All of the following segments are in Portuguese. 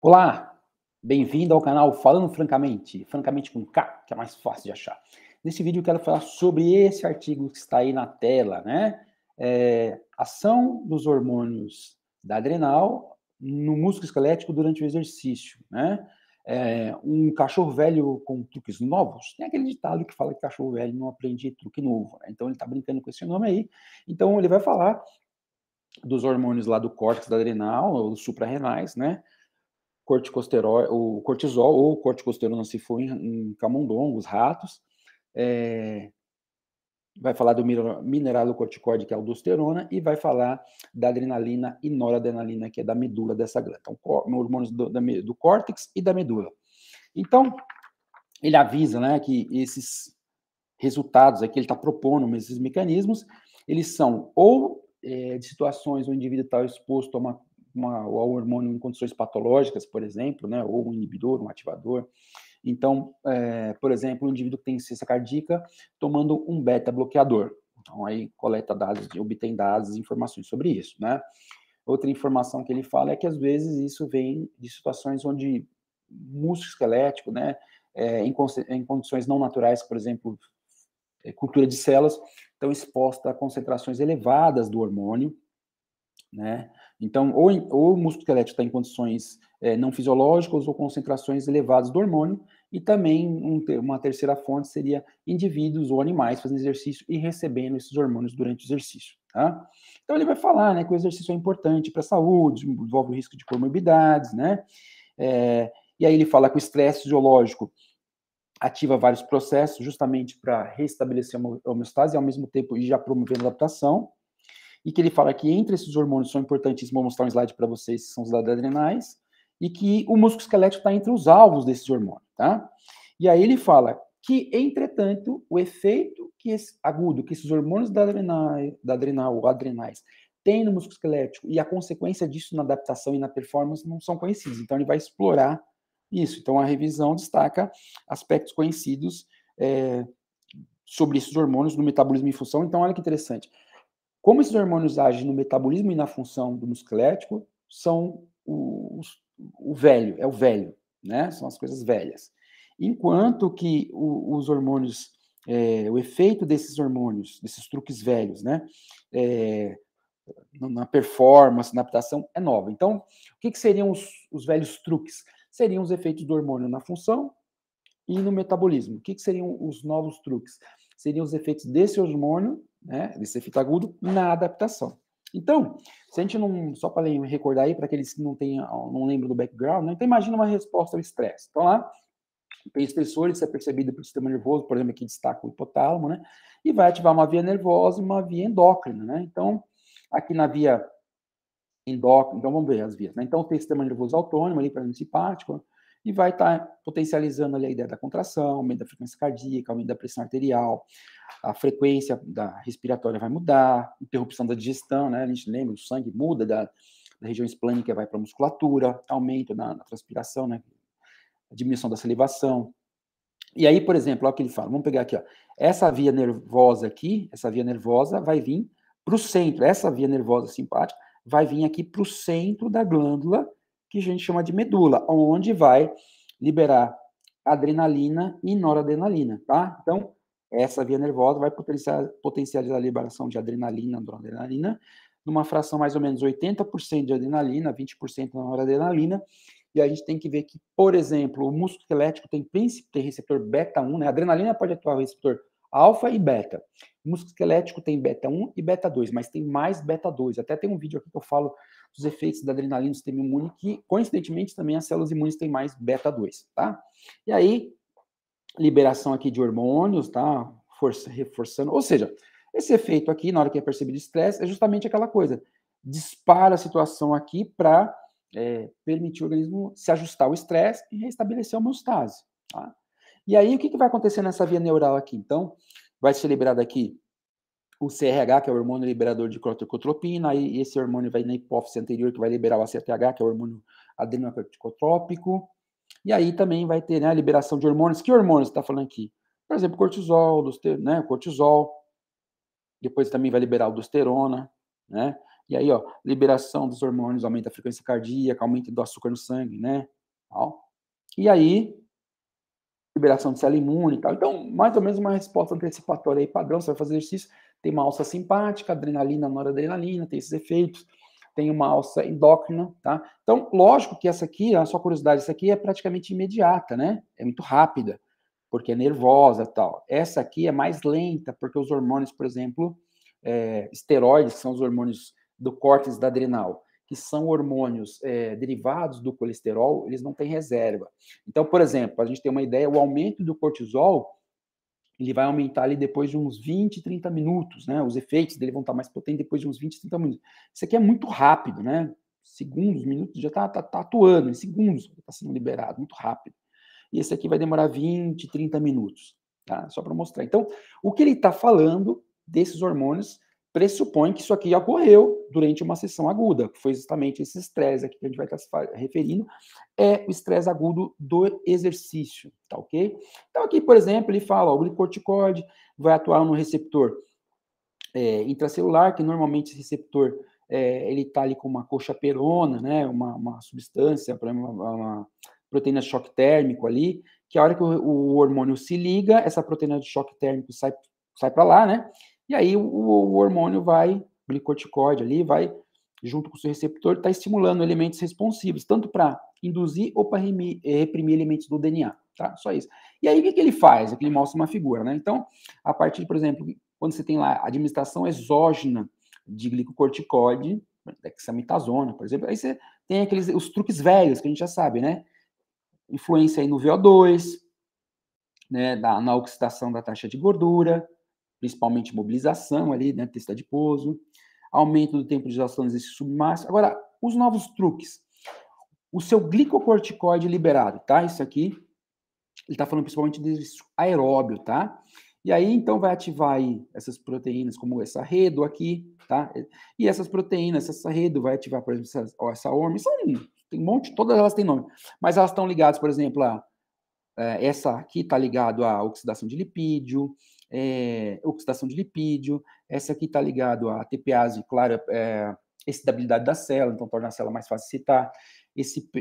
Olá, bem-vindo ao canal Falando Francamente, francamente com K, que é mais fácil de achar. Nesse vídeo eu quero falar sobre esse artigo que está aí na tela, né? Ação dos hormônios da adrenal no músculo esquelético durante o exercício, né? Um cachorro velho com truques novos, tem aquele ditado que fala que cachorro velho não aprende truque novo, né? Então ele está brincando com esse nome aí. Então ele vai falar dos hormônios lá do córtex da adrenal, ou dos suprarrenais, né? O cortisol ou corticosterona, se for em camundongos, ratos. Vai falar do mineralocorticoide, que é a aldosterona, e vai falar da adrenalina e noradrenalina, que é da medula dessa glândula. Então, hormônios do córtex e da medula. Então, ele avisa, né, que esses resultados aqui, ele está propondo esses mecanismos, eles são ou de situações onde o indivíduo está exposto ao hormônio em condições patológicas, por exemplo, né, ou um inibidor, um ativador. Então, por exemplo, um indivíduo que tem insuficiência cardíaca tomando um beta-bloqueador. Então, aí coleta dados, obtém dados e informações sobre isso, né? Outra informação que ele fala é que, às vezes, isso vem de situações onde músculo esquelético, né, em condições não naturais, por exemplo, cultura de células, estão expostas a concentrações elevadas do hormônio, né? Então, ou o músculo esquelético está em condições não fisiológicas ou concentrações elevadas do hormônio, e também uma terceira fonte seria indivíduos ou animais fazendo exercício e recebendo esses hormônios durante o exercício, tá? Então, ele vai falar, né, que o exercício é importante para a saúde, envolve o risco de comorbidades, né? E aí ele fala que o estresse fisiológico ativa vários processos justamente para restabelecer a homeostase e, ao mesmo tempo, já promovendo adaptação. E que ele fala que entre esses hormônios são importantes, vou mostrar um slide para vocês, que são os adrenais, e que o músculo esquelético está entre os alvos desses hormônios, tá? E aí ele fala que, entretanto, o efeito agudo que esses hormônios da adrenal ou adrenais têm no músculo esquelético e a consequência disso na adaptação e na performance não são conhecidos. Então ele vai explorar isso. Então a revisão destaca aspectos conhecidos sobre esses hormônios no metabolismo e função. Então olha que interessante. Como esses hormônios agem no metabolismo e na função do músculo esquelético, são o velho, né? São as coisas velhas. Enquanto que os hormônios, o efeito desses hormônios, desses truques velhos, né? Na performance, na adaptação, é nova. Então, o que seriam os velhos truques? Seriam os efeitos do hormônio na função e no metabolismo. O que seriam os novos truques? Seriam os efeitos desse hormônio, né, desse efeito agudo, na adaptação. Então, se a gente não, só para recordar aí, para aqueles que não lembram do background, né, então imagina uma resposta ao estresse. Então lá, tem estressor, isso é percebido pelo sistema nervoso, por exemplo, aqui destaca o hipotálamo, né, e vai ativar uma via nervosa e uma via endócrina, né. Então, aqui na via endócrina, então vamos ver as vias, né. Então tem o sistema nervoso autônomo ali, parasimpático, e vai estar potencializando ali a ideia da contração, aumento da frequência cardíaca, aumento da pressão arterial, a frequência respiratória vai mudar, interrupção da digestão, né? A gente lembra, o sangue muda da região esplênica, vai para a musculatura, aumento na transpiração, né? A diminuição da salivação. E aí, por exemplo, olha o que ele fala, vamos pegar aqui, ó. Essa via nervosa aqui, essa via nervosa vai vir para o centro, essa via nervosa simpática vai vir aqui para o centro da glândula, que a gente chama de medula, onde vai liberar adrenalina e noradrenalina, tá? Então, essa via nervosa vai potencializar a liberação de adrenalina, noradrenalina, numa fração mais ou menos 80% de adrenalina, 20% de noradrenalina, e a gente tem que ver que, por exemplo, o músculo esquelético tem receptor beta-1, né? A adrenalina pode atuar no receptor alfa e beta. O músculo esquelético tem beta-1 e beta-2, mas tem mais beta-2. Até tem um vídeo aqui que eu falo dos efeitos da adrenalina no sistema imune, que, coincidentemente, também as células imunes têm mais beta-2, tá? E aí, liberação aqui de hormônios, tá? Reforçando. Ou seja, esse efeito aqui, na hora que é percebido estresse, é justamente aquela coisa. Dispara a situação aqui para permitir o organismo se ajustar ao estresse e restabelecer a homeostase, tá? E aí, o que vai acontecer nessa via neural aqui? Então, vai ser liberado aqui o CRH, que é o hormônio liberador de corticotropina, aí esse hormônio vai na hipófise anterior, que vai liberar o ACTH, que é o hormônio adrenocorticotrópico, e aí também vai ter, né, a liberação de hormônios. Que hormônios está falando aqui? Por exemplo, cortisol, né, cortisol, depois também vai liberar aldosterona, né, E aí, ó, liberação dos hormônios, aumenta a frequência cardíaca, aumento do açúcar no sangue, né? E aí, liberação de célula imune e tal. Então, mais ou menos uma resposta antecipatória aí padrão, você vai fazer exercício, tem uma alça simpática, adrenalina, noradrenalina, tem esses efeitos, tem uma alça endócrina, tá? Então, lógico que essa aqui, a sua curiosidade, essa aqui é praticamente imediata, né? É muito rápida, porque é nervosa e tal. Essa aqui é mais lenta, porque os hormônios, por exemplo, esteroides, que são os hormônios do córtex da adrenal, que são hormônios derivados do colesterol, eles não têm reserva. Então, por exemplo, para a gente ter uma ideia, o aumento do cortisol, ele vai aumentar ali depois de uns 20, 30 minutos, né? Os efeitos dele vão estar mais potentes depois de uns 20, 30 minutos. Isso aqui é muito rápido, né? Segundos, minutos, já está atuando, em segundos está sendo liberado, muito rápido. E esse aqui vai demorar 20, 30 minutos, tá? Só para mostrar. Então, o que ele está falando desses hormônios pressupõe que isso aqui ocorreu durante uma sessão aguda, que foi justamente esse estresse aqui que a gente vai estar se referindo, é o estresse agudo do exercício, tá ok? Então aqui, por exemplo, ele fala, ó, o glicorticoide vai atuar no receptor intracelular, que normalmente esse receptor ele está ali com uma coxaperona, né, uma substância, uma proteína de choque térmico ali, que a hora que o hormônio se liga, essa proteína de choque térmico sai para lá, né? E aí o hormônio vai, o glicorticoide ali, vai, junto com o seu receptor, está estimulando elementos responsivos, tanto para induzir ou para reprimir elementos do DNA, tá? Só isso. E aí o que ele faz? Aqui ele mostra uma figura, né? Então, a partir, por exemplo, quando você tem lá a administração exógena de glicocorticoide, dexametasona, por exemplo, aí você tem os truques velhos que a gente já sabe, né? Influência aí no VO2, né, na oxidação da taxa de gordura, principalmente mobilização ali, né, testa de pouso, aumento do tempo de gestação do exercício submáximo. Agora, os novos truques. O seu glicocorticoide liberado, tá? Isso aqui, ele está falando principalmente de exercício aeróbio, tá? E aí, então, vai ativar aí essas proteínas, como essa redo aqui, tá? E essas proteínas, essa redo vai ativar, por exemplo, essa ORM, tem um monte, todas elas têm nome, mas elas estão ligadas, por exemplo, essa aqui está ligado à oxidação de lipídio, essa aqui está ligado à TPase, claro, excitabilidade da célula, então torna a célula mais fácil de excitar.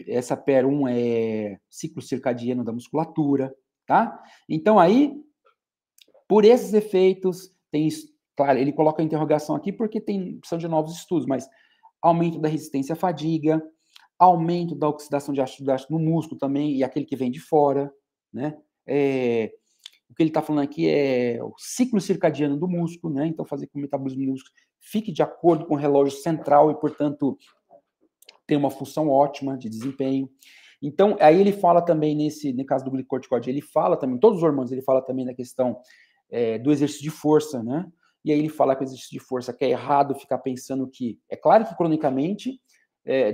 Essa PER1 é ciclo circadiano da musculatura, tá? Então aí, por esses efeitos, tem, claro, ele coloca a interrogação aqui porque são de novos estudos, mas aumento da resistência à fadiga, aumento da oxidação de ácido no músculo também, e aquele que vem de fora, né? O que ele está falando aqui é o ciclo circadiano do músculo, né? Então, fazer com que o metabolismo do músculo fique de acordo com o relógio central e, portanto, tem uma função ótima de desempenho. Então, aí ele fala também, no caso do glicocorticoide, ele fala também, todos os hormônios, ele fala também da questão do exercício de força, né? E aí ele fala que o exercício de força, que é errado ficar pensando que, é claro que cronicamente,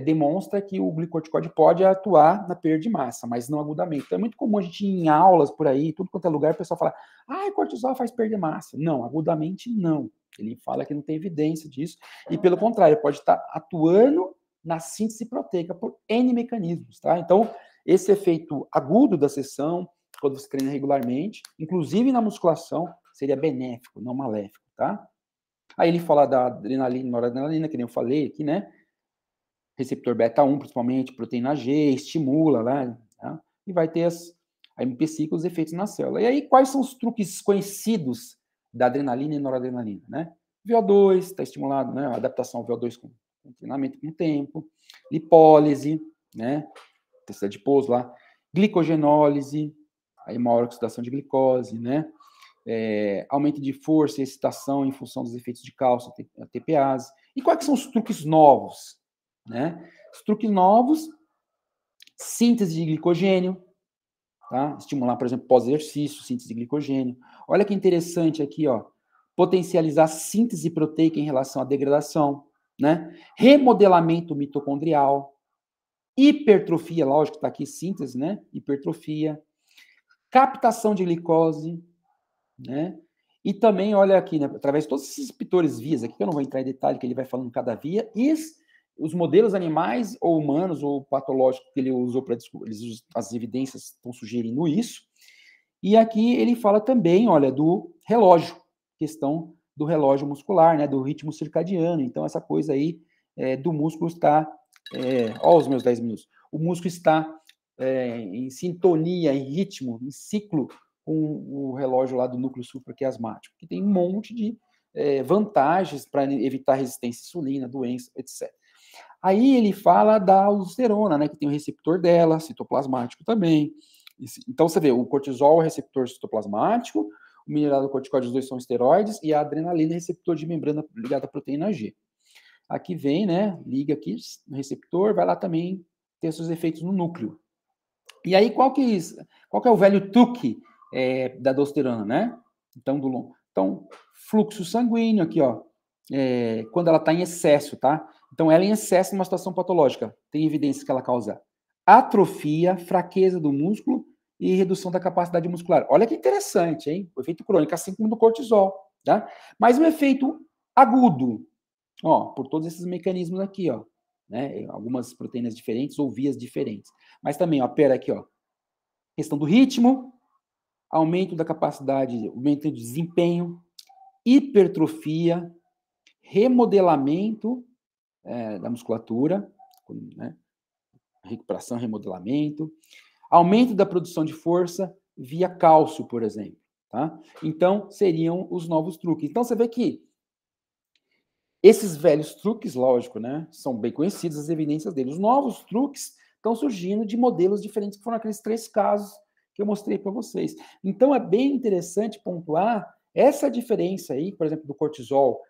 demonstra que o glicorticoide pode atuar na perda de massa, mas não agudamente. Então é muito comum a gente ir em aulas por aí, tudo quanto é lugar, o pessoal fala, cortisol faz perder massa. Não, agudamente não. Ele fala que não tem evidência disso, e pelo contrário, pode estar atuando na síntese proteica por N mecanismos, tá? Então, esse efeito agudo da sessão, quando você treina regularmente, inclusive na musculação, seria benéfico, não maléfico, tá? Aí ele fala da adrenalina, noradrenalina, que nem eu falei aqui, né? Receptor beta-1, principalmente, proteína G, estimula lá, tá? E vai ter a MP5, os efeitos na célula. E aí, quais são os truques conhecidos da adrenalina e noradrenalina, né? VO2 está estimulado, né? A adaptação ao VO2 com treinamento com o tempo, lipólise, né? Testa de pouso lá, glicogenólise, aí maior oxidação de glicose, né? Aumento de força e excitação em função dos efeitos de cálcio, a TPase. E quais são os truques novos? Né? Os truques novos, síntese de glicogênio, tá? Estimular, por exemplo, pós-exercício, síntese de glicogênio. Olha que interessante aqui, ó, potencializar a síntese proteica em relação à degradação, né? Remodelamento mitocondrial, hipertrofia, lógico, está aqui síntese, né? Hipertrofia, captação de glicose, né? E também, olha aqui, né, através de todos esses pitores vias aqui, que eu não vou entrar em detalhe, que ele vai falando cada via, e os modelos animais ou humanos ou patológicos que ele usou para descobrir, as evidências estão sugerindo isso. E aqui ele fala também, olha, do relógio, questão do relógio muscular, né, do ritmo circadiano. Então, essa coisa aí do músculo está... Olha os meus 10 minutos. O músculo está em sintonia, em ritmo, em ciclo com o relógio lá do núcleo supraquiasmático, que tem um monte de vantagens para evitar resistência à insulina, doença, etc. Aí ele fala da aldosterona, né, que tem o receptor dela, citoplasmático também. Então você vê, o cortisol é receptor citoplasmático, o mineralocorticoide, os dois são esteroides, e a adrenalina é receptor de membrana ligada à proteína G. Aqui vem, né, liga aqui no receptor, vai lá também ter seus efeitos no núcleo. E aí, qual que é o velho truque da aldosterona, né? Então, fluxo sanguíneo aqui, ó, quando ela está em excesso, tá? Então, ela em excesso numa situação patológica, tem evidências que ela causa atrofia, fraqueza do músculo e redução da capacidade muscular. Olha que interessante, hein? O efeito crônico, assim como do cortisol, tá? Mas um efeito agudo, ó, por todos esses mecanismos aqui, ó, né? Algumas proteínas diferentes ou vias diferentes. Mas também, ó, pera aqui, ó, questão do ritmo, aumento da capacidade, aumento de desempenho, hipertrofia, remodelamento da musculatura, né? Recuperação, remodelamento, aumento da produção de força via cálcio, por exemplo, tá? Então, seriam os novos truques. Então, você vê que esses velhos truques, lógico, né, são bem conhecidos, as evidências deles. Os novos truques estão surgindo de modelos diferentes, que foram aqueles 3 casos que eu mostrei para vocês. Então, é bem interessante pontuar essa diferença aí, por exemplo, do cortisol,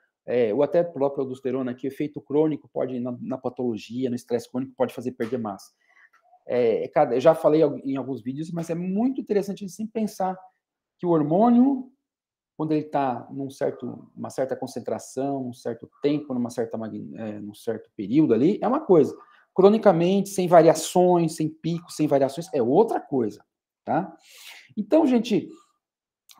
ou até próprio aldosterona, que o efeito crônico pode, na patologia, no estresse crônico, pode fazer perder massa. Eu já falei em alguns vídeos, mas é muito interessante a gente sempre pensar que o hormônio, quando ele está numa certa concentração, um certo tempo, num certo período ali, é uma coisa. Cronicamente, sem variações, sem picos, sem variações, é outra coisa, tá? Então, gente,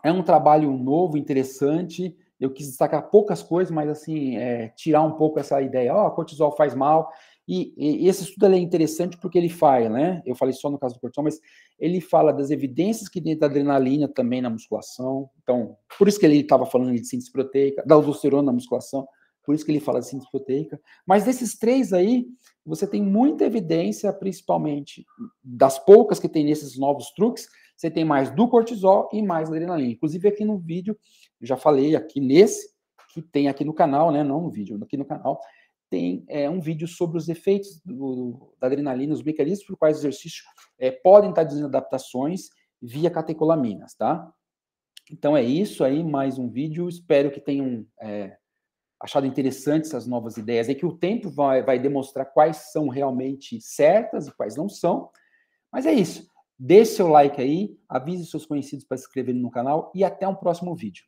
é um trabalho novo, interessante. Eu quis destacar poucas coisas, mas assim, tirar um pouco essa ideia, cortisol faz mal. E esse estudo é interessante porque ele fala, né? Eu falei só no caso do cortisol, mas ele fala das evidências que tem da adrenalina também na musculação. Então, por isso que ele estava falando de síntese proteica, da aldosterona na musculação, por isso que ele fala de síntese proteica. Mas desses 3 aí, você tem muita evidência, principalmente das poucas que tem nesses novos truques, você tem mais do cortisol e mais da adrenalina. Inclusive, aqui no vídeo, eu já falei aqui nesse, que tem aqui no canal, né? Não no vídeo, aqui no canal, tem um vídeo sobre os efeitos da adrenalina, os mecanismos por quais os exercícios podem estar dando adaptações via catecolaminas, tá? Então é isso aí, mais um vídeo. Espero que tenham achado interessante essas novas ideias. É que o tempo vai demonstrar quais são realmente certas e quais não são. Mas é isso. Deixe seu like aí, avise seus conhecidos para se inscreverem no canal e até um próximo vídeo.